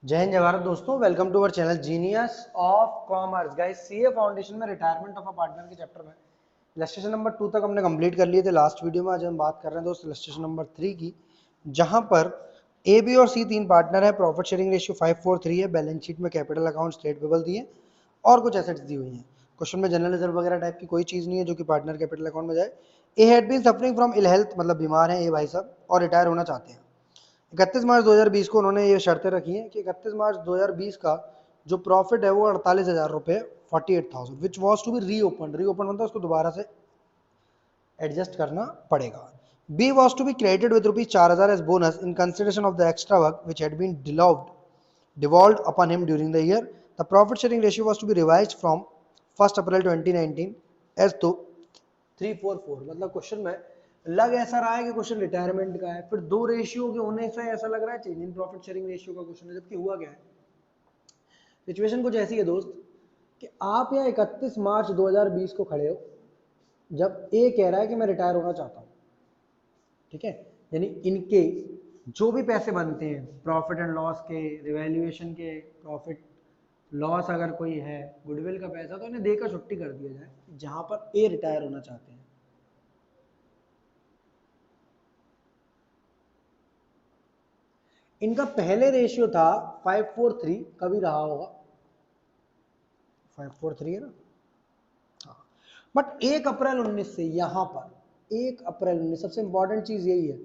जय हिंद जय भारत दोस्तों, welcome to our channel genius of commerce. Guys, CA foundation में रिटायरमेंट ऑफ अ पार्टनर के चैप्टर में इलस्ट्रेशन नंबर 2 तक हमने कंप्लीट कर लिए थे लास्ट वीडियो में। आज हम बात कर रहे हैं दोस्त इलस्ट्रेशन नंबर 3 की, जहां पर ए बी और सी तीन पार्टनर है। प्रॉफिट शेयरिंग रेशियो 5:4:3 है। बैलेंस शीट में कैपिटल अकाउंट, स्टेट पेबल दिए और कुछ एसेट्स दी हुई हैं। क्वेश्चन में जनरल रिजर्व वगैरह टाइप की कोई चीज नहीं है जो कि पार्टनर कैपिटल अकाउंट में जाए। A had been suffering from ill health, मतलब बीमार है ए भाई साहब, और रिटायर होना चाहते हैं। 31 मार्च 2020 को उन्होंने ये शर्तें रखी हैं कि 31 मार्च 2020 का जो प्रॉफिट है वो 48,000 रुपये, 48,000, which was to be reopen. Reopen मतलब उसको दोबारा से एडजस्ट करना पड़ेगा। B was to be credited with ₹4,000 as bonus in consideration of the extra work which had been devolved upon him during the year. The profit sharing ratio was to be revised from 1st April 2019 as to 3:4:4। मतलब question में लग ऐसा रहा है कि question retirement का है, फिर दो रेशियो के होने से ऐसा लग रहा है change in profit sharing ratio का क्वेश्चन है, जबकि हुआ क्या है। सिचुएशन कुछ ऐसी है दोस्त कि आप यहाँ 31 मार्च 2020 को खड़े हो जब ए कह रहा है कि मैं रिटायर होना चाहता हूँ, ठीक है। यानी इनके जो भी पैसे बनते हैं प्रॉफिट एंड लॉस के, रिवैल्यूएशन के, प्रॉफिट लॉस अगर कोई है, गुडविल का पैसा, तो इन्हें देकर छुट्टी कर दिया जाए जहां पर ए रिटायर होना चाहते हैं। इनका पहले रेशियो था 5:4:3, कभी रहा होगा 5:4:3 है ना। हाँ, बट 1 अप्रैल 19 से यहां पर 1 अप्रैल 19, सबसे इंपॉर्टेंट चीज यही है,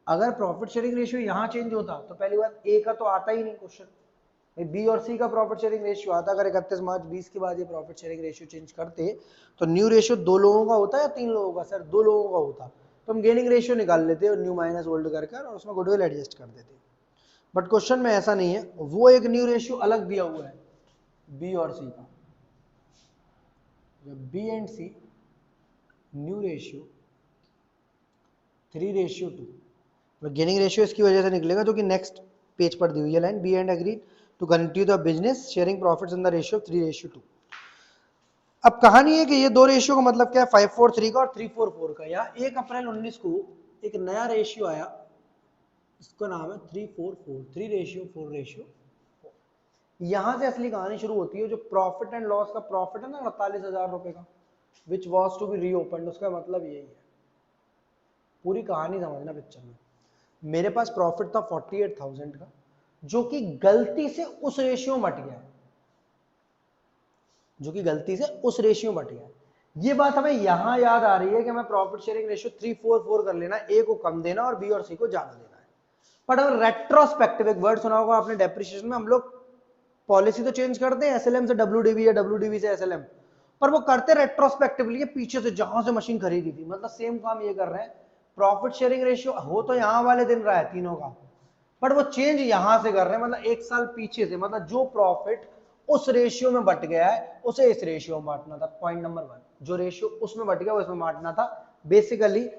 अगर प्रॉफिट शेयरिंग रेशियो यहां चेंज होता तो पहली बात ए का तो आता ही नहीं क्वेश्चन। बी और सी का प्रॉफिट शेयरिंग रेशियो आता। अगर 31 मार्च 20 के बाद ये प्रॉफिट शेयरिंग रेशियो चेंज करते तो न्यू रेशियो दो लोगों का होता या तीन लोगों का? सर दो लोगों का होता, तो हम गेनिंग रेशियो निकाल लेते और न्यू माइनस ओल्ड कर कर और उसमें गुडविल एडजस्ट कर देते। बट क्वेश्चन में ऐसा नहीं है, वो एक न्यू रेशियो अलग दिया हुआ है बी और सी का। जब B and C new ratio 3:2, gaining ratio इसकी वजह से निकलेगा जो कि नेक्स्ट पेज पर दी हुई है line. B and agree to continue the business sharing profits in the ratio 3:2। अब कहानी है कि ये दो रेशियो का मतलब क्या है, 5:4:3 का और 3:4:4 का। या 1 अप्रैल 19 को एक नया रेशियो आया, इसका नाम है 3:4:4, 3:4:4। यहां से असली कहानी शुरू होती है। जो प्रॉफिट एंड लॉस का प्रॉफिट है ना 48,000 रुपए का, which was to be reopen, उसका मतलब यही है। पूरी कहानी समझना पिक्चर में। मेरे पास प्रॉफिट था 48,000 का, जो कि गलती से उस रेशियो में बट गया है, जो कि गलती से उस रेशियो में बट गया है। ये बात हमें यहां याद आ रही है कि हमें प्रॉफिट शेयरिंग रेशियो 3:4:4 कर लेना, ए को कम देना और बी और सी को ज्यादा देना है। बट अगर रेट्रोस्पेक्टिव, एक वर्ड सुना होगा आपने डेप्रिसिएशन में, हम लोग पॉलिसी तो चेंज करते हैं एसएलएम से डब्ल्यूडीवी या डब्ल्यूडीवी से एसएलएम, पर वो करते रेट्रोस्पेक्टिवली पीछे से जहां से मशीन खरीदी थी। मतलब सेम काम ये कर रहे हैं। प्रॉफिट शेयरिंग रेशियो हो तो यहां वाले दिन रहा है तीनों का, बट वो चेंज यहां से कर रहे हैं, मतलब एक साल पीछे से। मतलब जो प्रॉफिट उस रेशियो में बट गया है उसे इस रेशियो में बांटना था। पॉइंट नंबर 1, जो रेशियो उसमें बट गया वो इसमें बांटना था। बेसिकली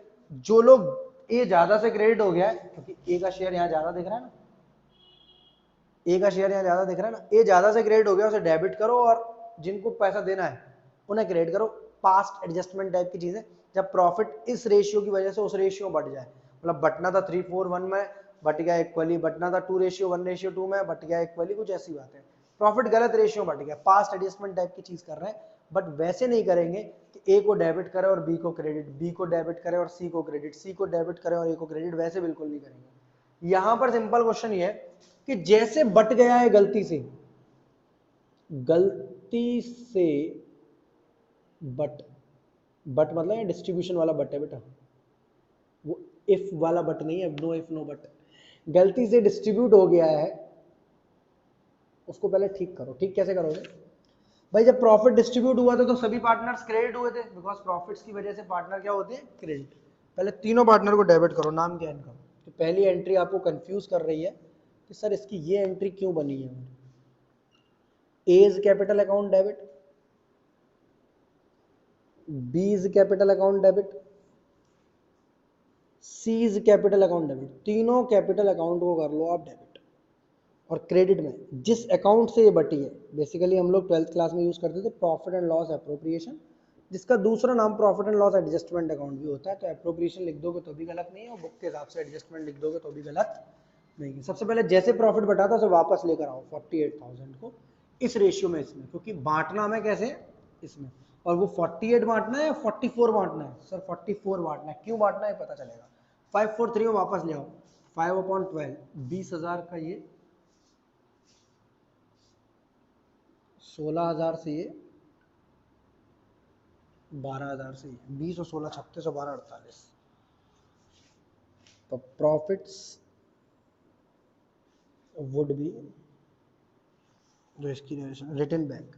जो लोग ए ज्यादा से क्रेडिट हो गया है, क्योंकि ए का शेयर यहां ज्यादा दिख रहा है ना, ए का शेयर यहां ज्यादा दिख रहा है ना, ए ज्यादा से क्रेडिट हो गया उसे डेबिट करो, और जिनको पैसा देना है उन्हें क्रेडिट करो। पास्ट एडजस्टमेंट टाइप की चीजें, जब प्रॉफिट इस रेशियो की वजह से उस रेशियो में बढ़ जाए, मतलब बटना था 3:4:1 में, बट गया इक्वली, बटना था 2:1:2 में, बट गया इक्वली, कुछ ऐसी बात है। प्रॉफिट गलत रेशियो में बट गया, पास्ट एडजस्टमेंट टाइप की चीज कर रहे हैं। बट वैसे नहीं करेंगे कि ए को डेबिट करे और बी को क्रेडिट, बी को डेबिट करे और सी को क्रेडिट, सी को डेबिट करे और ए को क्रेडिट, वैसे बिल्कुल नहीं करेंगे। यहां पर सिंपल क्वेश्चन ये है कि जैसे बट गया है गलती से, गलती से बट, बट मतलब डिस्ट्रीब्यूशन वाला बट है बेटा, वो इफ वाला बट नहीं है, नो इफ नो बट। गलती से डिस्ट्रीब्यूट हो गया है, उसको पहले ठीक करो। ठीक कैसे करोगे भाई? जब प्रॉफिट डिस्ट्रीब्यूट हुआ था तो सभी पार्टनर्स क्रेडिट हुए थे, बिकॉज प्रॉफिट्स की वजह से पार्टनर क्या होते हैं? क्रेडिट। पहले तीनों पार्टनर को डेबिट करो। नाम क्या है इनका? तो पहली एंट्री आपको कंफ्यूज कर रही है कि सर इसकी ये एंट्री क्यों बनी है। A is capital account debit, B is capital account debit, C is capital account debit. तीनों कैपिटल अकाउंट को कर लो आप डेबिट। और क्रेडिट में जिस अकाउंट से ये बटी है, बेसिकली हम लोग 12th क्लास में यूज करते थे प्रॉफिट एंड लॉस एप्रोप्रिएशन, जिसका दूसरा नाम profit and loss adjustment account भी होता है। तो एप्रोप्रिएशन लिख दोगे तो भी गलत नहीं है, और बुक के हिसाब से एडजस्टमेंट लिख दोगे तो भी गलत नहीं, सबसे पहले जैसे प्रॉफिट बटाता उसे वापस लेकर आओ 48,000 को इस रेशियो में, इसमें, क्योंकि बांटना हमें कैसे इसमें, और वो 48 बांटना है या 44 बांटना है सर, 44 बांटना है, क्यों बांटना है पता चलेगा। 543 में वापस ले आओ, 5/12 20,000 का ये, 16,000 से ये, 12,000 से ये, 20 और 16 36 और 12 48। तो प्रॉफिट्स वुड बी, जो इसकी रिटर्न बैक,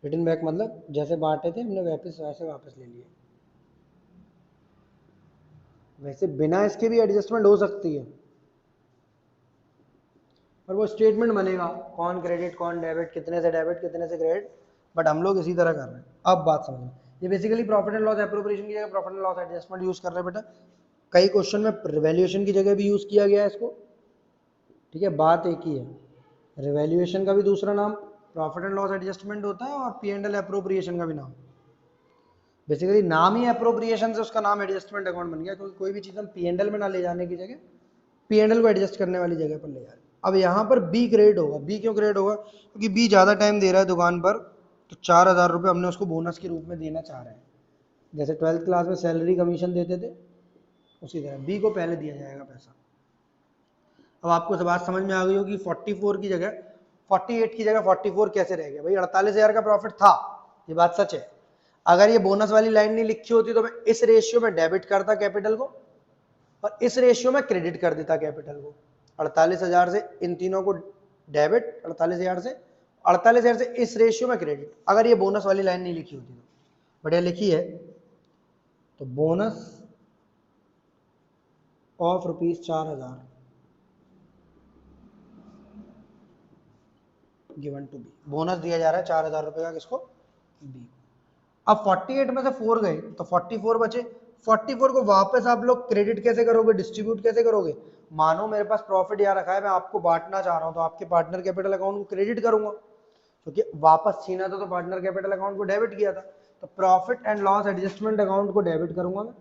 रिटर्न बैक मतलब जैसे बांटे थे हमने वापस वैसे वापस ले लिए। वैसे बिना इसके भी एडजस्टमेंट हो सकती है, और वो स्टेटमेंट बनेगा कौन क्रेडिट कौन डेबिट, कितने से डेबिट कितने से क्रेडिट, बट हम लोग इसी तरह कर रहे हैं। अब बात समझो, ये basically profit and loss appropriation की जगह profit and loss adjustment use कर रहे हैं बेटा। कई क्वेश्चन में रिवैल्यूएशन की जगह भी यूज किया गया है इसको, ठीक है, बात एक ही है। रिवैल्यूएशन का भी दूसरा नाम प्रॉफिट एंड लॉस एडजस्टमेंट होता है, और पी एंड एल एप्रोप्रिएशन का भी नाम, बेसिकली नाम ही एप्रोप्रिएशन से उसका नाम एडजस्टमेंट अकाउंट बन गया, क्योंकि कोई भी चीज हम पी एंड एल में ना ले जाने की जगह पी एंड एल को एडजस्ट करने वाली जगह पर ले जा रहे हैं। अब यहाँ पर बी क्रेडिट होगा, बी क्यों क्रेडिट होगा, क्योंकि बी ज़्यादा टाइम दे रहा है दुकान पर, तो 4,000 रुपये हमने उसको बोनस के रूप में देना चाह रहे हैं। जैसे 12th क्लास में सैलरी कमीशन देते थे, उसी तरह बी को पहले दिया जाएगा पैसा। अब आपको बात समझ में आ गई होगी, 44 की जगह 48 की जगह 44 कैसे रह गया भाई, 48,000 का प्रॉफिट था, ये बात सच है। अगर ये बोनस वाली लाइन नहीं लिखी होती तो मैं इस रेशियो में डेबिट करता कैपिटल को, और इस रेशियो में क्रेडिट कर देता कैपिटल को। 48,000 से इन तीनों को डेबिट, 48,000 से इस रेशियो में क्रेडिट, अगर ये बोनस वाली लाइन नहीं लिखी होती तो। बढ़िया लिखी है, तो bonus of ₹4,000 given to B, bonus दिया जा रहा है 4,000 रुपए का किसको, बी। अब 48 में से 4 गए तो 44 बचे, 44 को वापस आप लोग क्रेडिट कैसे करोगे, डिस्ट्रीब्यूट कैसे करोगे। मानो मेरे पास प्रॉफिट यहाँ रखा है, मैं आपको बांटना चाह रहा हूँ, तो आपके पार्टनर कैपिटल अकाउंट को क्रेडिट करूंगा, क्योंकि वापस छीना था तो पार्टनर कैपिटल अकाउंट को डेबिट किया था, तो profit and loss adjustment account को डेबिट करूंगा मैं,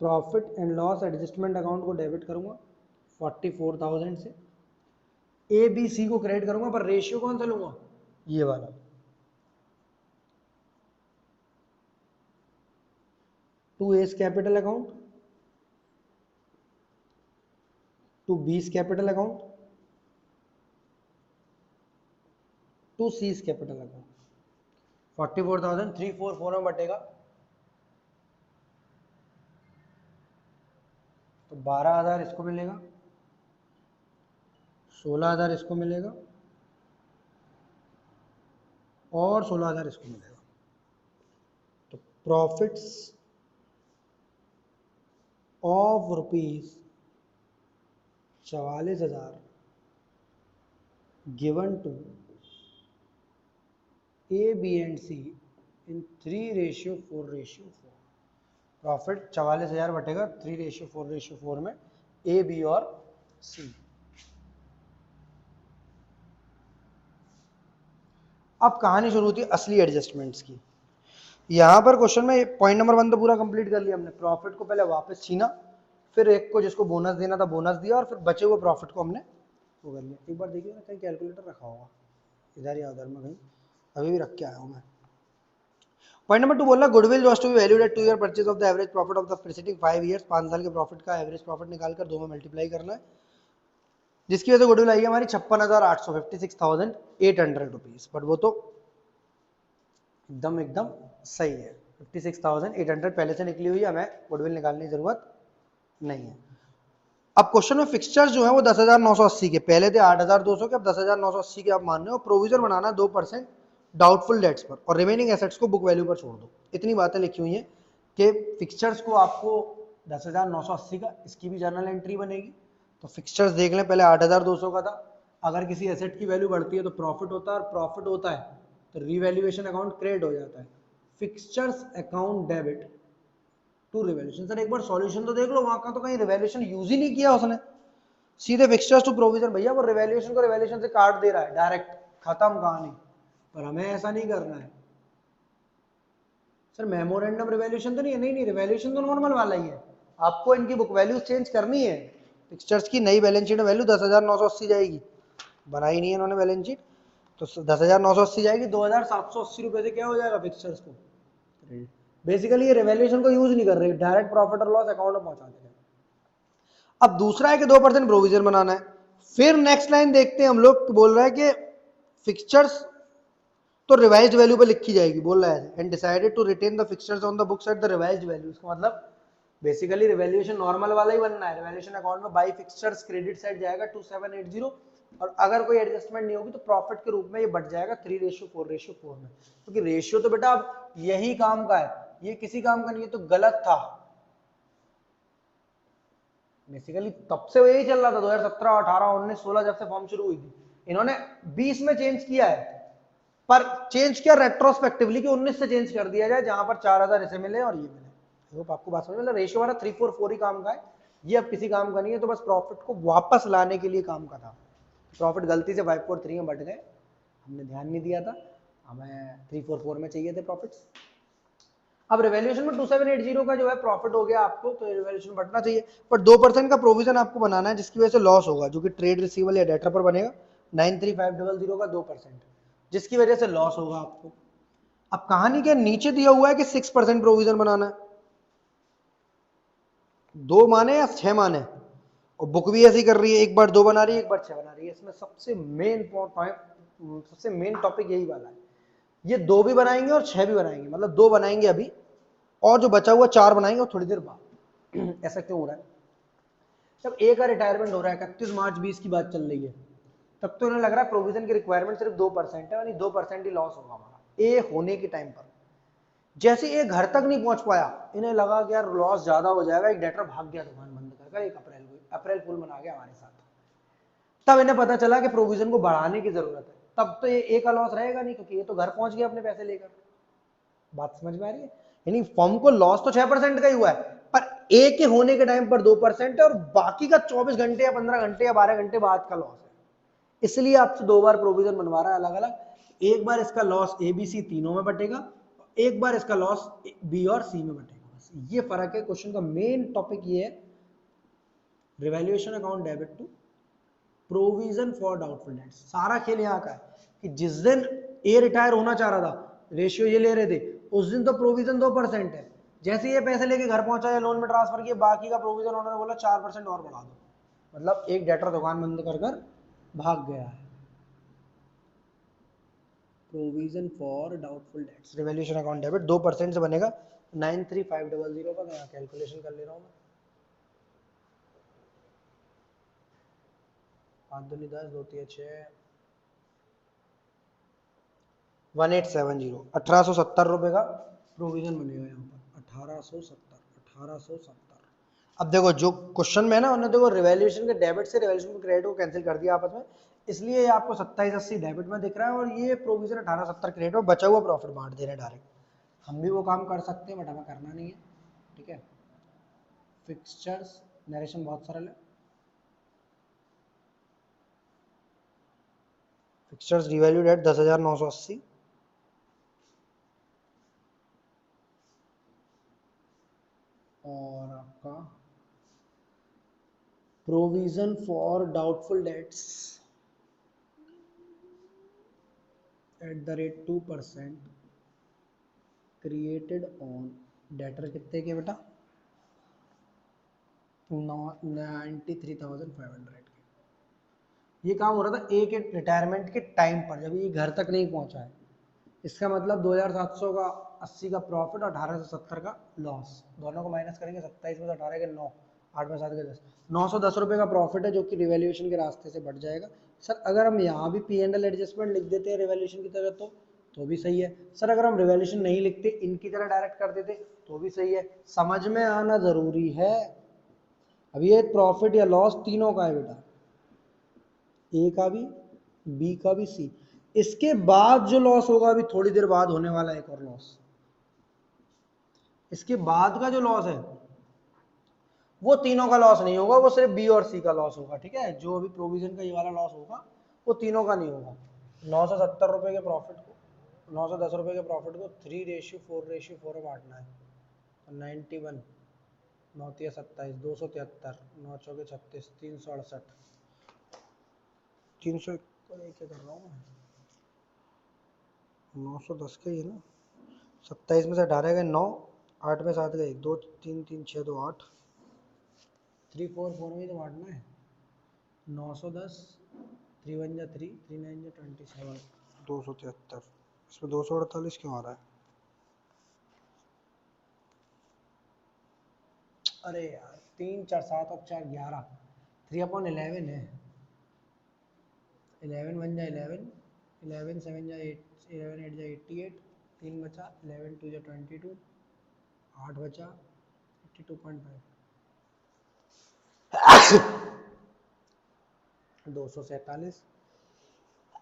profit and loss adjustment account को डेबिट करूंगा 44,000 से, ए बी सी को क्रेडिट करूंगा, पर रेशियो कौन सा लूंगा, ये वाला, to A's capital account to B's capital account to C's capital account. 44,000 344 में बटेगा तो 12,000 इसको मिलेगा, 16,000 इसको मिलेगा, और 16,000 इसको मिलेगा। तो profits of ₹44,000 given to A B and C in 3:4:4। Profit 44,000 बटेगा 3:4:4 में ए बी और सी। अब कहानी शुरू होती है असली एडजस्टमेंट्स की। यहां पर क्वेश्चन में पॉइंट नंबर 1 तो पूरा कंप्लीट कर लिया हमने, प्रॉफिट को पहले वापस छीना, फिर एक को जिसको बोनस देना था बोनस दिया, और फिर बचे हुए प्रॉफिट को हमने वो कर लिया। एक बार देखिए ना, कहीं कैलकुलेटर रखा होगा इधर या उधर में, कहीं अभी भी रख के आया हूं मैं। पॉइंट नंबर 2 बोल रहा है goodwill was to be valued at 2 year purchase of the average profit of the preceding 5 years. 5 साल के प्रॉफिट का एवरेज प्रॉफिट निकालकर 2 में मल्टीप्लाई करना है, जिसकी वजह से गुडविल आई है हमारी 56,800 56,800 रुपीज। बट वो तो एकदम सही है, 56,800 पहले से निकली हुई है, हमें गुडविल निकालने की जरूरत नहीं है। अब क्वेश्चन में फिक्सचर्स जो है वो 10,980 के, पहले थे 8,200 के, अब 10,980 के आप मान रहे हो। प्रोविजन बनाना 2% डाउटफुल डेट्स पर, और रिमेनिंग एसेट्स को बुक वैल्यू पर छोड़ दो। इतनी बातें लिखी हुई हैं कि फिक्सचर्स को आपको 10,980 का, इसकी भी जर्नल एंट्री बनेगी। तो फिक्सचर्स देख लें, पहले 8,200 का था, अगर किसी एसेट की वैल्यू बढ़ती है तो प्रॉफिट होता है, और प्रॉफिट होता है तो रीवैल्यूएशन अकाउंट क्रेडिट हो जाता है। Fixtures account debit to revaluation. Sir एक बार सॉल्यूशन तो देख लो, वहां का तो कहीं रिवैल्यूएशन यूज ही नहीं किया उसने, सीधे फिक्सचर्स टू प्रोविजन। भैया वो रिवैल्यूएशन को रिवैल्यूएशन से काट दे रहा है डायरेक्ट, खत्म कहानी। पर हमें ऐसा नहीं करना है, सर मेमोरेंडम रिवैल्यूएशन तो नहीं है, नहीं रिवैल्यूएशन तो नॉर्मल वाला ही है, आपको इनकी बुक वैल्यू चेंज करनी है। फिक्सचर्स की नई बैलेंस शीट में वैल्यू 10,980 जाएगी, बनाई नहीं है इन्होंने बैलेंस शीट, तो 10,980 जाएगी, 2,780 रुपए से क्या हो जाएगा फिक्सचर्स को। बेसिकली ये रिवैल्यूएशन को यूज नहीं कर रही, डायरेक्ट प्रॉफिट और लॉस अकाउंट में पहुंचा देंगे। अब दूसरा है कि 2% प्रोविजन बनाना है। फिर नेक्स्ट लाइन देखते हैं हम लोग, बोल रहा है कि फिक्सचर्स तो रिवाइज्ड वैल्यू पे लिखी जाएगी, बोल रहा है, and decided to retain the fixtures on the books at the revised value. इसका मतलब बेसिकली रिवैल्यूएशन नॉर्मल वाला ही बनना है, रिवैल्यूएशन अकाउंट में बाई फिक्सचर्स क्रेडिट साइड जाएगा 2780, और अगर कोई एडजस्टमेंट नहीं होगी तो प्रॉफिट के रूप में ये बढ़ जाएगा 3:4:4 में, क्योंकि रेशियो तो बेटा अब यही काम का है, ये किसी काम का नहीं है, तो गलत था। बेसिकली तब से यही चल रहा था, 2017, 18, 19, 16 जब से फॉर्म शुरू हुई थी, इन्होंने 20 में चेंज किया है, पर चेंज किया रेट्रोस्पेक्टिवली कि 19 से चेंज कर दिया जाए, जहां पर 4,000 इसे मिले और ये मिले। होप आपको बात समझ में, रेशियो हमारा 3:4:4 ही काम का है, ये अब किसी काम का नहीं है, तो बस प्रॉफिट को वापस लाने के लिए काम का था। प्रॉफिट गलती से 543 में बढ़ गए, हमने ध्यान नहीं दिया था, हमें 3:4:4 में चाहिए थे प्रॉफिट्स। अब रिवैल्यूएशन में 2780 का जो है प्रॉफिट हो गया आपको, तो रिवैल्यूएशन बढ़ना चाहिए, पर 2% का प्रोविजन आपको बनाना है जिसकी वजह से लॉस होगा, जो कि ट्रेड रिसीवेबल या डेटर पर बनेगा 93500 का 2%, जिसकी वजह से लॉस होगा आपको। अब कहानी के नीचे दिया हुआ है कि 6% प्रोविजन बनाना है, 2 माने या 6 माने, और बुक भी ऐसी कर रही है, एक बार 2 बना रही है, एक बार 6 बना रही है। इसमें सबसे मेन पॉइंट, सबसे मेन टॉपिक यही वाला है, ये 2 भी बनाएंगे और 6 भी बनाएंगे, मतलब 2 बनाएंगे अभी और जो बचा हुआ 4 बनाएंगे थोड़ी देर बाद। ऐसा क्यों हो रहा है? जब ए का रिटायरमेंट हो रहा है, 31 मार्च 20 की बात चल रही है, तब तो इन्हें लग रहा है प्रोविजन की रिक्वायरमेंट सिर्फ 2% है, यानी 2% ही लॉस होगा हमारा ए होने के टाइम पर। जैसे ए घर तक नहीं पहुंच पाया, इन्हें लगा कि यार लॉस ज्यादा हो जाएगा, एक डेटर भाग गया दुकान बंद कर, एक अप्रैल फुल मना गया हमारे साथ, तब इन्हें पता चला कि प्रोविजन को बढ़ाने की जरूरत है, तब तो ये ए का लॉस रहेगा नहीं, क्योंकि ये तो घर पहुंच गया अपने पैसे लेकर। बात समझ में आ रही है? यानी फॉर्म को लॉस तो 6% का ही हुआ है, पर ए के होने के टाइम पर 2% है, और बाकी का 24 घंटे या 15 घंटे या 12 घंटे बाद का लॉस है। इसलिए आपसे 2 बार प्रोविजन बनवा रहा है अलग अलग, एक बार इसका लॉस ए बी सी तीनों में बटेगा, एक बार इसका लॉस बी और सी में बटेगा, बस ये फर्क है। क्वेश्चन का मेन टॉपिक ये है, revaluation account debit to provision for doubtful debts. सारा खेल यहाँ का है कि जिस दिन ए रिटायर होना चाह रहा था, रेशियो ये ले रहे थे, उस दिन तो प्रोविजन 2% है, जैसे ये पैसे लेके घर पहुंचा या लोन में ट्रांसफर किया, बाकी का प्रोविजन उन्होंने बोला 4% और बढ़ा दो, मतलब एक डेटर दुकान बंद कर कर भाग गया है। Provision for doubtful dates, revaluation account debit 2% से बनेगा 93500 का, मैं कैलकुलेशन कर ले रहा हूँ, 5 दूनी 10, 2 3 6, 1870, 1870 रुपए का प्रोविजन बनेगा यहाँ पर, 1870। अब देखो जो क्वेश्चन में है ना, उन्होंने देखो रिवैल्यूएशन के डेबिट से रिवैल्यूएशन के क्रेडिट को कैंसिल कर दिया आपस में, इसलिए ये आपको 2780 डेबिट में दिख रहा है, और ये प्रोविजन 1870 क्रेडिट में, बचा हुआ प्रॉफिट बांट दे रहे हैं डायरेक्ट। हम भी वो काम कर सकते हैं, बट हमें करना नहीं है, ठीक है। फिक्सचर्स नरेशन बहुत सरल है, फिक्सचर्स रिवैल्यूड एट 10,980, और आपका provision for doubtful dates at the rate 2% created on debtor कितने के बेटा, 93,500 के। ये काम हो रहा था ए के रिटायरमेंट के टाइम पर, जब ये घर तक नहीं पहुंचा है। इसका मतलब 2,700 का 80 का प्रॉफिट और 1870 का लॉस, दोनों को माइनस करेंगे, 27 में से 18 के 9, 8 में 7 के 10, 910 रुपये का प्रॉफिट है, जो कि रिवैल्यूएशन के रास्ते से बढ़ जाएगा। सर अगर हम यहाँ भी P&L एडजस्टमेंट लिख देते हैं रिवैल्यूएशन की तरह तो भी सही है। सर अगर हम रिवैल्यूएशन नहीं लिखते, इनकी तरह डायरेक्ट कर देते तो भी सही है, समझ में आना जरूरी है। अब ये प्रॉफिट या लॉस तीनों का है बेटा, ए का भी, बी का भी, सी। इसके बाद जो लॉस होगा, अभी थोड़ी देर बाद होने वाला एक और लॉस, इसके बाद का जो लॉस है वो तीनों का लॉस नहीं होगा, वो सिर्फ बी और सी का लॉस होगा, ठीक है। जो अभी प्रोविजन का ये वाला लॉस होगा वो तीनों का नहीं होगा। 970 रुपए के प्रॉफिट को 910 रुपये के प्रॉफिट को 3:4:4 में बांटना है। तो 91, 9×3 = 27, 9×4 = 36, 368, 300 क्या कर रहा हूँ मैं, 910 का ही है ना, 27 में से 18 गए 9, 8 में 7 गए 2 3 3 6 2 8, 344 में तो बांटना है। 910, 3 × 3, 3 × 9 = 27, 273, इसमें 248 क्यों आ रहा है? अरे यार 3 4 7 और 4 11, 3/11 है। 11 1 जा 11, 11 7 जा 8, 11 8 जा 88, 3 बचा, 11 2 जा 22, 8 बचा 82.5, 247,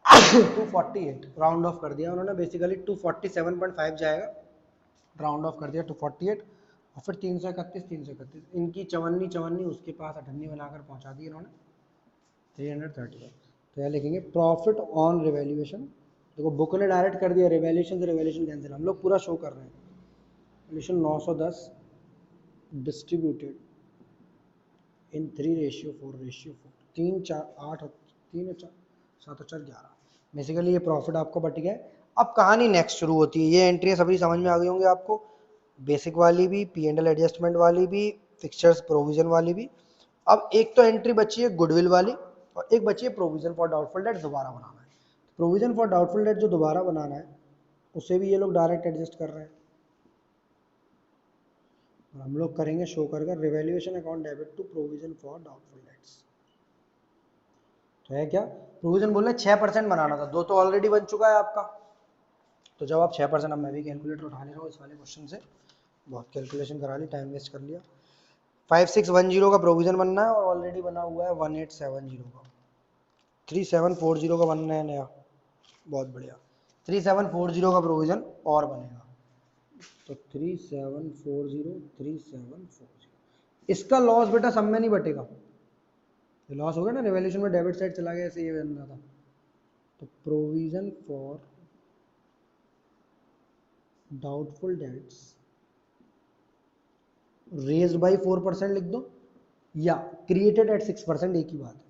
248 राउंड ऑफ कर दिया उन्होंने, बेसिकली 247.5 जाएगा, राउंड ऑफ कर दिया 248, और फिर 331, इनकी चवन्नी उसके पास अठन्नी बनाकर पहुंचा दी इन्होंने 335। तो यहाँ लिखेंगे प्रॉफिट ऑन रिवैल्यूएशन। देखो बुक ने डायरेक्ट कर दिया रिवैल्यूएशन से, रिवैल्यूएशन कैंसिल, हम लोग पूरा शो कर रहे हैं। रिवैल्यूएशन 910 डिस्ट्रीब्यूटेड इन 3:4:4, 3 4 8 3 4 7 4 11, बेसिकली ये प्रॉफिट आपका बट गया है। अब कहानी नेक्स्ट शुरू होती है। ये एंट्री सभी समझ में आ गई होंगी आपको, बेसिक वाली भी, P&L एडजस्टमेंट वाली भी, फिक्सचर्स प्रोविजन वाली भी। अब एक तो एंट्री बची है गुडविल वाली, और एक बची है प्रोविजन फॉर डाउटफुल डेट दोबारा बनाना है। प्रोविजन फॉर डाउटफुल डेट जो दोबारा बनाना है उसे भी ये लोग डायरेक्ट एडजस्ट कर रहे हैं, और हम लोग करेंगे शो कर revaluation account debit to provision for doubtful debts. तो है क्या, प्रोविजन बोल रहे 6% बनाना था, 2 तो ऑलरेडी बन चुका है आपका। तो जब आप 6%, अब मैं भी कैलकुलेटर उठा ले रहा हूँ इस वाले क्वेश्चन से, बहुत कैलकुलेशन करा ली, टाइम वेस्ट कर लिया। 5610 का प्रोविजन बनना है और ऑलरेडी बना हुआ है 1870 का। 3740 का बनना है नया, बहुत बढ़िया। 3740 का प्रोविजन और बनेगा, तो 3740, इसका लॉस बेटा सब में नहीं बटेगा, लॉस हो गया ना, रिवैल्यूएशन में डेबिट साइड चला गया, ऐसे ये बन रहा था। तो provision for doubtful dates raised bye 4% लिख दो, या क्रिएटेड एट 6%, एक ही बात है।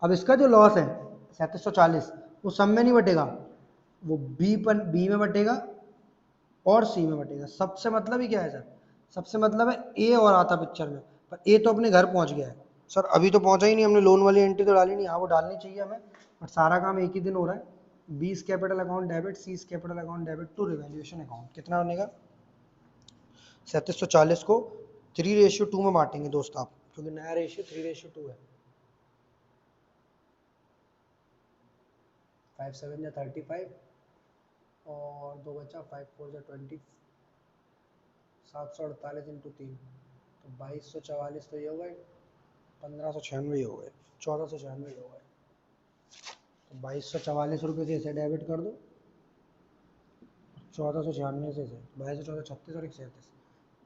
अब इसका जो लॉस है 3740 वो सब में नहीं बटेगा, वो बी में बटेगा और सी में बटेगा। सबसे मतलब ही क्या है सर, सबसे मतलब है ए और आता पिक्चर में, पर ए तो अपने घर पहुंच गया है सर, अभी तो पहुंचा ही नहीं, हमने लोन वाली एंट्री तो डाली नहीं। हाँ वो डालनी चाहिए हमें, बट सारा काम एक ही दिन हो रहा है। B's capital account debit, C's capital account debit to revaluation account, कितना बनेगा 3740 को 3:2 में बांटेंगे दोस्त आप, क्योंकि नया रेशियो 3:2 है। 5 7 या 35 और 2 बचा, 5 4 या 20, 748 इंटू 3, तो 2244, तो ये हो गए 1596 हो गए, 1496 हो गए। तो 2244 रुपये से इसे डेबिट कर दो, 1496 से 22 14 36 और 137,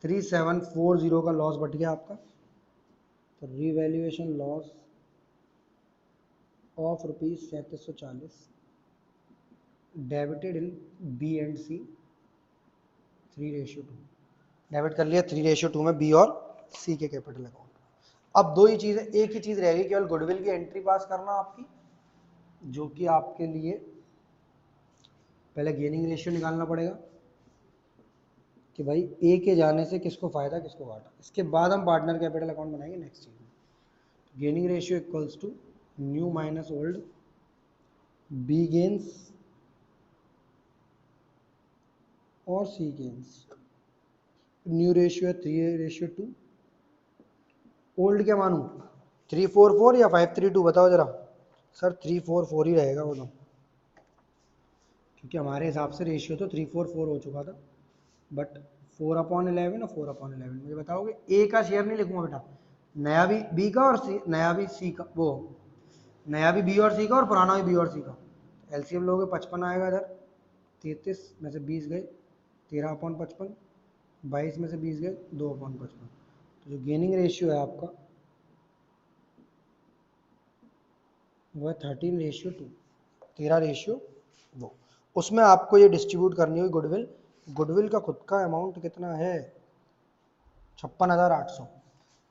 3740 का लॉस बट गया आपका। तो revaluation loss of ₹3740 debited in B and C 3:2, debit कर लिया 3:2 में बी और सी के कैपिटल अकाउंट। अब दो ही चीजें, एक ही चीज रहेगी केवल गुडविल की एंट्री पास करना आपकी, जो कि आपके लिए पहले गेनिंग रेशियो निकालना पड़ेगा कि भाई ए के जाने से किसको फायदा किसको घाटा, इसके बाद हम पार्टनर कैपिटल अकाउंट बनाएंगे नेक्स्ट चीज में। Gaining ratio equals to new minus old, B gains और सी गेन्स। न्यू रेशियो है 3:2, ओल्ड क्या मानूं 344 या 532, बताओ जरा। सर 344 ही रहेगा वो तो, क्योंकि हमारे हिसाब से रेशियो तो 344 हो चुका था, बट 4/11 और 4/11 मुझे बताओगे। ए का शेयर नहीं लिखूंगा बेटा, नया भी बी का और सी, नया भी सी का, वो नया भी बी और सी का और पुराना भी बी और सी का। एलसीएम लोगे 55 आएगा इधर, 33 में से 20 गए 13/55, 22 में से 20 गए 2/55। तो जो गेनिंग रेशियो है आपका वो है 13:2, 13 रेशियो वो। उसमें आपको ये डिस्ट्रीब्यूट करनी होगी गुडविल। गुडविल का खुद का अमाउंट कितना है 56,800,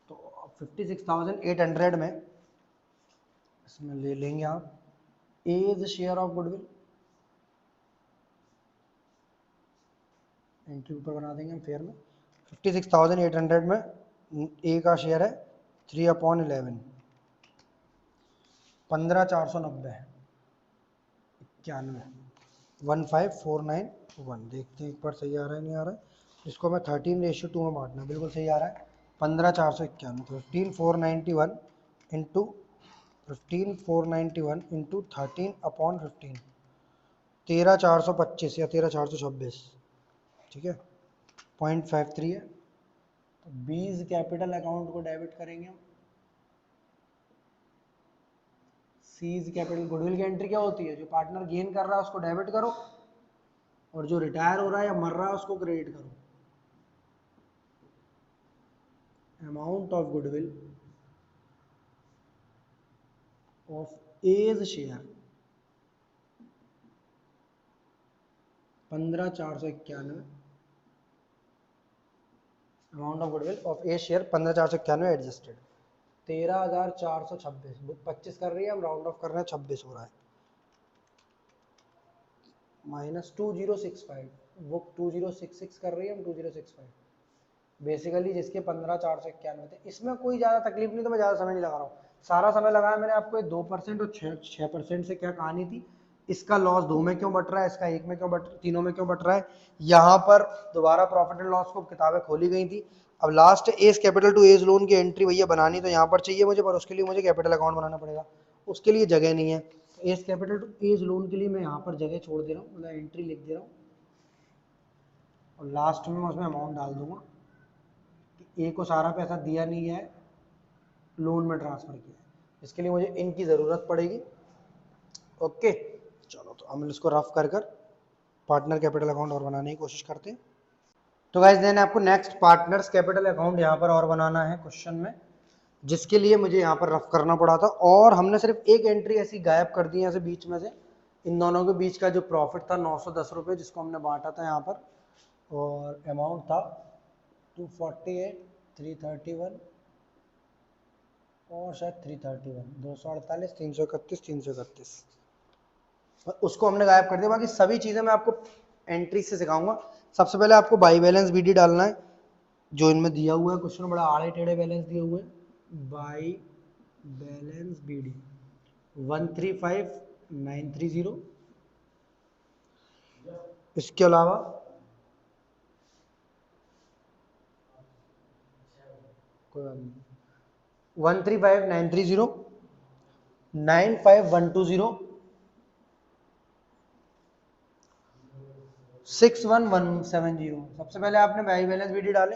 तो 56,800 में इसमें ले लेंगे आप A's share of goodwill, entry ऊपर बना देंगे हम फेयर में। 56,800 में ए का शेयर है 3/11, 15,490 91 15,491। देखते हैं एक बार सही आ रहा है नहीं आ रहा है। इसको मैं 13:2 में बांटना, बिल्कुल सही आ रहा है। 15,491 तो 15,491 इंटू 15,491 इंटू 13/15, 13,425 या 13,426, ठीक है, 0.53 है। तो 20 कैपिटल अकाउंट को डेबिट करेंगे हम। सीज कैपिटल गुडविल की एंट्री क्या होती है, जो पार्टनर गेन कर रहा है उसको डेबिट करो और जो रिटायर हो रहा है या मर रहा है उसको क्रेडिट करो। Amount of goodwill of A's share 15,491, amount of goodwill of A's share 15,491 adjusted 13,426। Book 25 कर रही है, हम राउंड ऑफ कर रहे हैं, 26 हो रहा है, माइनस 2065, बुक 2066 कर रही है, हम 2065। बेसिकली जिसके 15,491 थे, इसमें कोई ज़्यादा तकलीफ नहीं, तो मैं ज़्यादा समय नहीं लगा रहा हूँ। सारा समय लगाया मैंने आपको 2% और 6% से क्या कहानी थी, इसका लॉस 2 में क्यों बट रहा है, इसका 1 में क्यों बट, तीनों में क्यों बट रहा है। यहाँ पर दोबारा प्रॉफिट एंड लॉस को किताबें खोली गई थी। अब last A's capital to A's loan की एंट्री भैया बनानी तो यहाँ पर चाहिए मुझे, पर उसके लिए मुझे कैपिटल अकाउंट बनाना पड़ेगा, उसके लिए जगह नहीं है। A's capital to A's loan के लिए मैं यहाँ पर जगह छोड़ दे रहा हूँ, मतलब एंट्री लिख दे रहा हूँ और लास्ट में मैं उसमें अमाउंट डाल दूंगा। ए को सारा पैसा दिया नहीं है, लोन में ट्रांसफर किया है, इसके लिए मुझे इनकी ज़रूरत पड़ेगी। ओके चलो, तो हम इसको रफ कर पार्टनर कैपिटल अकाउंट और बनाने की कोशिश करते हैं। तो गाइस देन आपको नेक्स्ट पार्टनर्स कैपिटल अकाउंट यहाँ पर और बनाना है क्वेश्चन में, जिसके लिए मुझे यहाँ पर रफ करना पड़ा था। और हमने सिर्फ एक एंट्री ऐसी गायब कर दी है बीच में से, इन दोनों के बीच का जो प्रॉफिट था 910 रुपये, जिसको हमने बांटा था यहाँ पर, और अमाउंट था 248, 331 और शायद 331, 248, 331, 331, उसको हमने गायब कर दिया। बाकी सभी चीज़ें मैं आपको एंट्री से सिखाऊंगा। सबसे पहले आपको बाई बैलेंस बीडी डालना है, जो इनमें दिया हुआ है, क्वेश्चन बड़ा आड़े टेढ़े बैलेंस दिए हुए हैं। बाई बैलेंस बीडी 135930, इसके अलावा 135930, 95120, 61170। सबसे पहले आपने बाई बैलेंस बीडी डाले।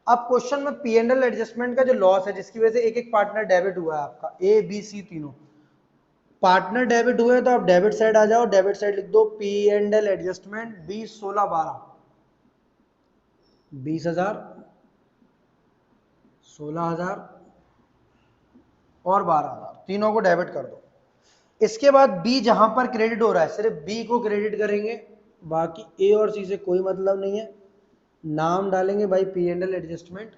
अब क्वेश्चन में पी एंड एल एडजस्टमेंट का जो लॉस है, जिसकी वजह से एक एक पार्टनर डेबिट हुआ है आपका, ए बी सी तीनों पार्टनर डेबिट हुए, तो आप डेबिट साइड आ जाओ, डेबिट साइड लिख दो पी एंड एल एडजस्टमेंट 20, 16, 12, 20,000, 16,000 और 12,000, तीनों को डेबिट कर दो। इसके बाद बी जहां पर क्रेडिट हो रहा है सिर्फ बी को क्रेडिट करेंगे, बाकी ए और सी से कोई मतलब नहीं है। नाम डालेंगे भाई पी एंड एल एडजस्टमेंट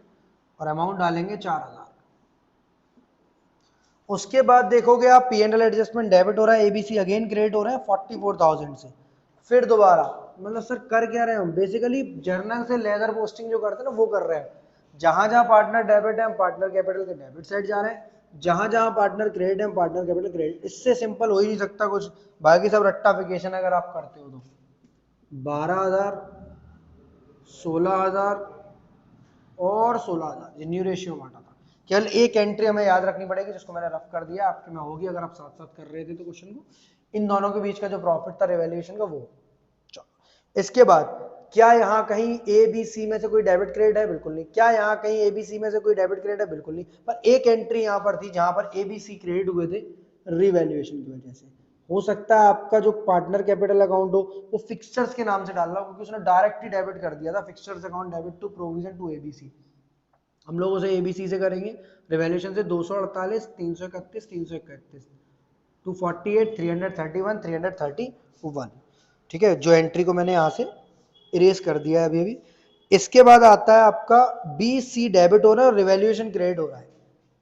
और अमाउंट डालेंगे 4,000। उसके बाद देखोगे आप P and L adjustment debit हो रहा है, एबीसी अगेन क्रेडिट हो रहा है 44,000 से, फिर दोबारा, मतलब सर कर क्या रहे हैं हम, बेसिकली जर्नल से लेजर पोस्टिंग जो करते हैं ना वो कर रहे हैं। जहां जहां पार्टनर डेबिट है हम पार्टनर कैपिटल के डेबिट साइड जा रहे हैं, जहां जहां पार्टनर क्रेडिट है हम पार्टनर कैपिटल क्रेडिट। इससे सिंपल हो ही नहीं सकता कुछ, बाकी सब रट्टाफिकेशन अगर आप करते हो तो। 12,000, 16,000 और 16,000 ये न्यू रेशियो बांटा था। केवल एक एंट्री हमें याद रखनी पड़ेगी, जिसको मैंने रफ कर दिया, आपके में होगी अगर आप साथ साथ कर रहे थे तो क्वेश्चन को। इन दोनों के बीच का जो प्रॉफिट था रिवैल्यूएशन का, वो। इसके बाद क्या यहाँ कहीं ए बी सी में से कोई डेबिट क्रेडिट है, बिल्कुल नहीं। क्या यहाँ कहीं ए बी सी में से कोई डेबिट क्रेडिट है, बिल्कुल नहीं। पर एक एंट्री यहाँ पर थी जहां पर ए बी सी क्रेडिट हुए थे रिवैल्यूएशन की वजह से। हो सकता है आपका जो पार्टनर कैपिटल अकाउंट हो वो फिक्सचर्स के नाम से डाल रहा हो, क्योंकि उसने डायरेक्ट ही डेबिट कर दिया था, fixtures account debit to provision to ABC. हम लोग उसे एबीसी से करेंगे, रिवैल्यूएशन से 248, 331, 331, 248, 331, 331, ठीक है, जो एंट्री को मैंने यहाँ से इरेज कर दिया है अभी अभी। इसके बाद आता है आपका बी सी डेबिट हो रहा है और रिवैल्यूएशन क्रेडिट हो रहा है।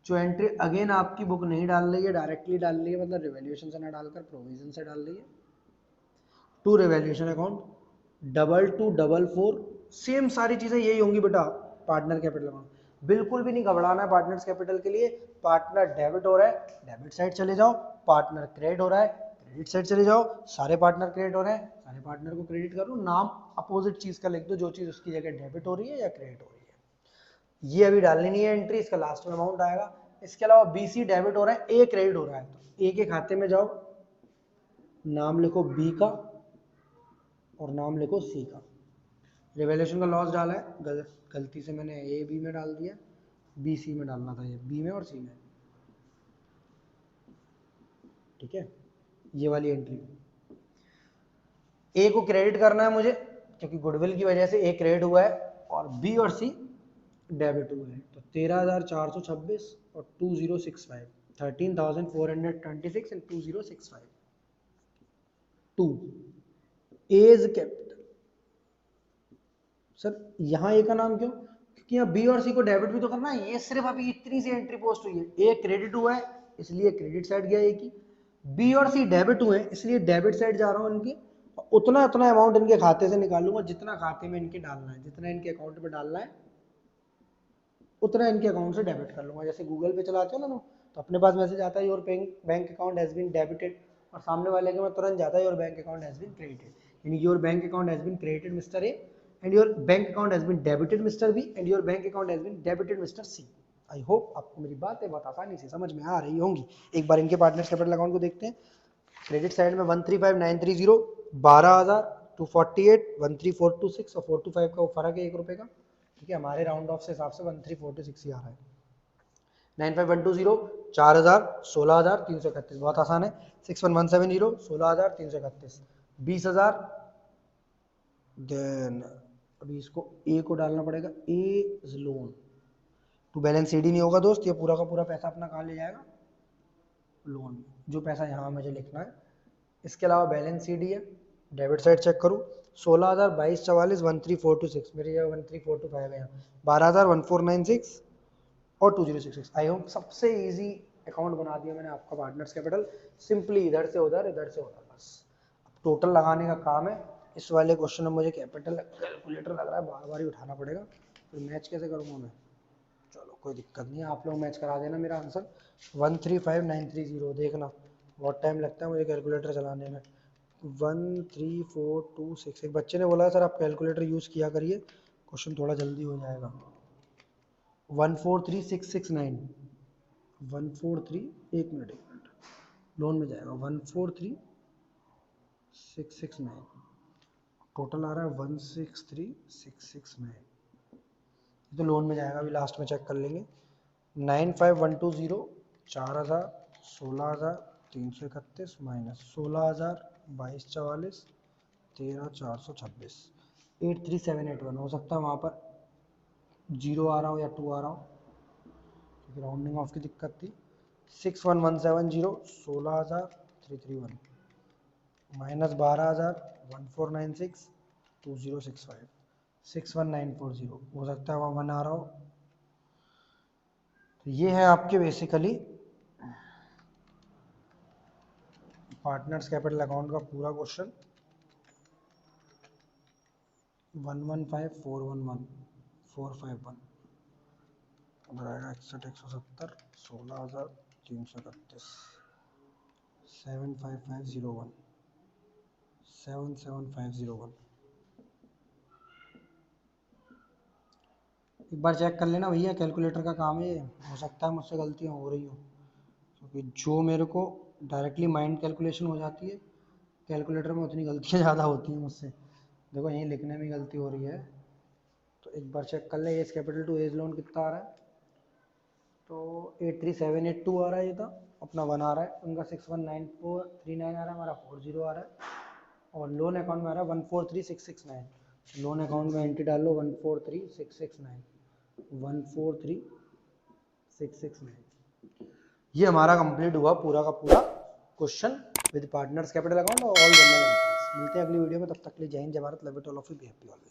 जो एंट्री अगेन आपकी बुक नहीं डाल रही है, डायरेक्टली डाल रही है, मतलब रिवैल्यूएशन से ना डालकर प्रोविजन से डाल रही है। टू रिवैल्यूएशन अकाउंट 2244, सेम सारी चीजें यही होंगी बेटा पार्टनर कैपिटल अकाउंट। बिल्कुल भी नहीं घबराना है पार्टनर्स कैपिटल के लिए। पार्टनर डेबिट हो रहा है, डेबिट साइड चले जाओ। पार्टनर क्रेडिट हो रहा है, क्रेडिट साइड चले जाओ। सारे पार्टनर क्रेडिट हो रहे हैं, सारे पार्टनर को क्रेडिट करो। नाम अपोजिट चीज का लिख दो, जो चीज उसकी जगह डेबिट हो रही है या क्रेडिट हो रही है। ये अभी डालनी नहीं है एंट्री, इसका लास्ट में अमाउंट आएगा। इसके अलावा बी सी डेबिट हो रहा है, ए क्रेडिट हो रहा है, तो ए के खाते में जाओ, नाम लिखो बी का और नाम लिखो सी का। रिवैल्यूएशन का लॉस डाला है, गलती से मैंने ए बी में डाल दिया, बी सी में डालना था, ये बी में और सी में। ठीक है, ये वाली एंट्री। ए को क्रेडिट करना है मुझे, क्योंकि गुडविल की वजह से ए क्रेडिट हुआ है, और बी और सी डेबिट हुए हैं। तो 13,426 और 2065, 13,426 and 2065। To A's capital. Sir यहाँ ए का नाम क्यों? क्योंकि यहाँ बी और सी को डेबिट भी तो करना है। ये सिर्फ अभी इतनी सी एंट्री पोस्ट हुई है, ए क्रेडिट हुआ है इसलिए क्रेडिट साइड गया ए की, बी और सी डेबिट हुए हैं इसलिए डेबिट साइड जा रहा हूँ इनकी। उतना उतना अमाउंट इनके खाते से निकालूंगा जितना खाते में इनके डालना है, जितना इनके अकाउंट में डालना है उतना इनके अकाउंट से डेबिट कर लूंगा। जैसे गूगल पे चलाते हो ना तो अपने पास मैसेज आता है your bank account has been debited, और सामने वाले के में तुरंत जाता है your bank account has been credited, यानी your bank account has been credited mister A and your bank account has been debited mister B and your bank account has been debited mister C. I hope आपको मेरी बातें बहुत आसानी से समझ में आ रही होंगी। एक बार इनके पार्टनर्स कैपिटल अकाउंट को देखते हैं। क्रेडिट साइड में 135,930, 12,248, 13,426 और 425 का वो फर्क है 1 रुपए का। ठीक है, हमारे राउंड ऑफ से हिसाब से 13,426 ही आ रहा है। 95,120, 4,000, 16,331, बहुत आसान है। 61,170, 16,331, 20,000। देन अभी इसको ए को डालना पड़ेगा, A is loan to balance CD नहीं होगा दोस्त, ये पूरा का पूरा पैसा अपना कहाँ ले जाएगा, लोन में, जो पैसा यहाँ मुझे लिखना है। इसके अलावा बैलेंस सीडी है, डेबिट साइड चेक करूँ, 16,000, 22,44, 13,426, मेरी जगह 13,425 है यहाँ, 12,000, 1496 और 2066। आई होप सबसे इजी अकाउंट बना दिया मैंने आपका पार्टनर्स कैपिटल। सिंपली इधर से उधर, इधर से उधर, बस अब टोटल लगाने का काम है। इस वाले क्वेश्चन में मुझे कैपिटल कैलकुलेटर लग रहा है बार बार ही उठाना पड़ेगा, फिर मैच कैसे करूँगा मैं। चलो कोई दिक्कत नहीं है, आप लोग मैच करा देना मेरा आंसर 135,930। देखना बहुत टाइम लगता है मुझे कैलकुलेटर चलाने में। 13426। एक बच्चे ने बोला सर आप कैलकुलेटर यूज़ किया करिए, क्वेश्चन थोड़ा जल्दी हो जाएगा। 143,669, 143, एक मिनट लोन में जाएगा, 143,669, टोटल आ रहा है 163,669, तो लोन में जाएगा, अभी लास्ट में चेक कर लेंगे। 95,120, 4,000, 16,331 माइनस 16,000, 22,44, 13,426, 83,781। हो सकता है वहाँ पर 0 आ रहा हो या 2 आ रहा हो, क्योंकि राउंडिंग ऑफ की दिक्कत थी। 61,170, 16,331 माइनस 12,000, 1496, 2065, 61,940। हो सकता है वहाँ 1 आ रहा हो। तो ये है आपके बेसिकली पार्टनर्स कैपिटल अकाउंट का पूरा क्वेश्चन। 115,411,451 उधर आएगा 61,170, 16,331, 75501, 77501। एक बार चेक कर लेना भैया, कैलकुलेटर का काम है, हो सकता है मुझसे गलतियाँ हो रही हो, क्योंकि जो मेरे को डायरेक्टली माइंड कैलकुलेशन हो जाती है, कैलकुलेटर में उतनी गलतियाँ ज़्यादा होती हैं मुझसे। देखो यहीं लिखने में गलती हो रही है, तो एक बार चेक कर ले। A's capital to A's loan कितना आ रहा है, तो 83,782 आ रहा है, ये था अपना 1 आ रहा है, उनका 61,9439 आ रहा है, हमारा 40 आ रहा है, और लोन अकाउंट में आ रहा है 143,669। लोन अकाउंट में एंट्री डाल लो 143,669, 143,669। ये हमारा कंप्लीट हुआ पूरा का पूरा question with partners capital account और ऑल जनरल एंट्रीज। मिलते हैं अगली वीडियो में, तब तक के लिए जय हिंद, जय Bharat, love you all of you, be happy always.